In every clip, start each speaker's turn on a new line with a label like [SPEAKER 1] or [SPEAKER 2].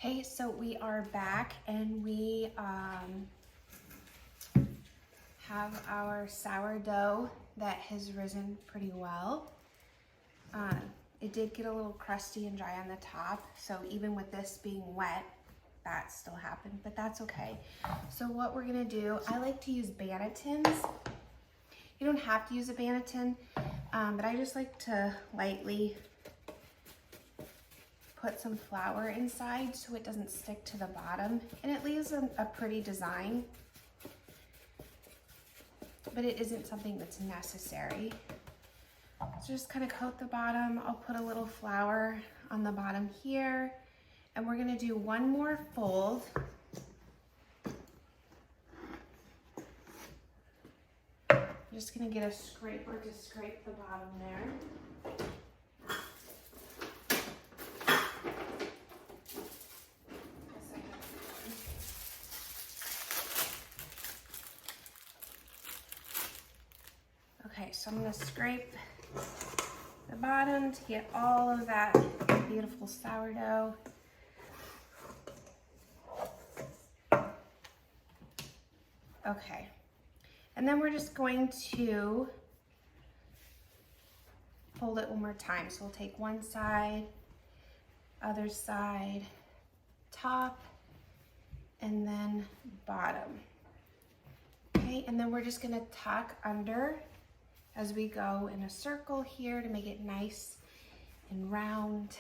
[SPEAKER 1] Hey, so we are back and we have our sourdough that has risen pretty well. It did get a little crusty and dry on the top, so even with this being wet, that still happened, but that's okay. So what we're gonna do, I like to use bannetons. You don't have to use a banneton, but I just like to lightly put some flour inside so it doesn't stick to the bottom, and it leaves a pretty design, but it isn't something that's necessary. So just kind of coat the bottom. I'll put a little flour on the bottom here, and we're gonna do one more fold. I'm just gonna get a scraper to scrape the bottom there. Okay, so I'm gonna scrape the bottom to get all of that beautiful sourdough. Okay, and then we're just going to fold it one more time. So we'll take one side, other side, top, and then bottom. Okay, and then we're just gonna tuck under as we go in a circle here to make it nice and round.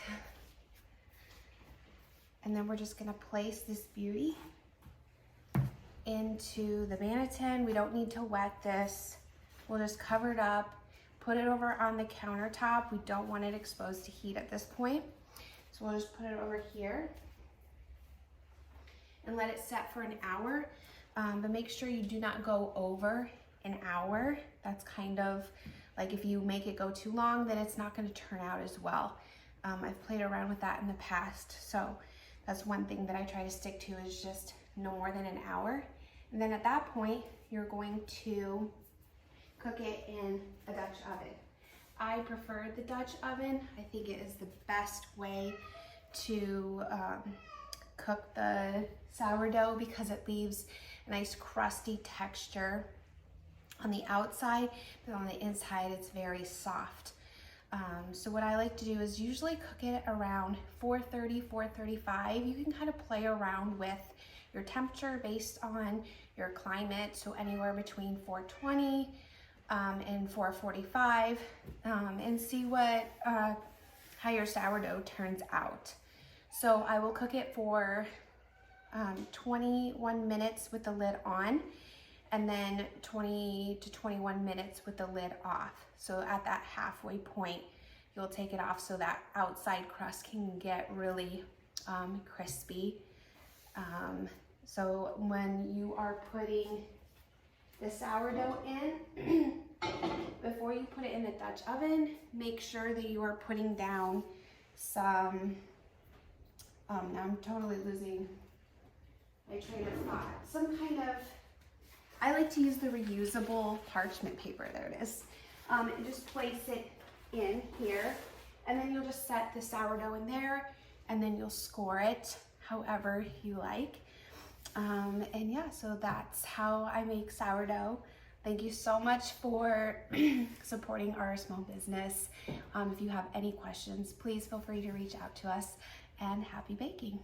[SPEAKER 1] And then we're just gonna place this beauty into the banneton. We don't need to wet this. We'll just cover it up, put it over on the countertop. We don't want it exposed to heat at this point. So we'll just put it over here and let it set for an hour. But make sure you do not go over an hour. That's kind of like if you make it go too long, then it's not going to turn out as well. I've played around with that in the past, so that's one thing that I try to stick to, is just no more than an hour. And then at that point, you're going to cook it in a Dutch oven. I prefer the Dutch oven. I think it is the best way to cook the sourdough because it leaves a nice crusty texture on the outside, but on the inside it's very soft. So what I like to do is usually cook it around 430, 435. You can kind of play around with your temperature based on your climate, so anywhere between 420 and 445, and see what how your sourdough turns out. So I will cook it for 21 minutes with the lid on, and then 20 to 21 minutes with the lid off. So at that halfway point, you'll take it off so that outside crust can get really crispy. So when you are putting the sourdough in, before you put it in the Dutch oven, make sure that you are putting down some, now I'm totally losing my train of thought, some kind of, I like to use the reusable parchment paper, there it is, and just place it in here, and then you'll just set the sourdough in there, and then you'll score it however you like. And yeah, so that's how I make sourdough. Thank you so much for supporting our small business. If you have any questions, please feel free to reach out to us, and happy baking.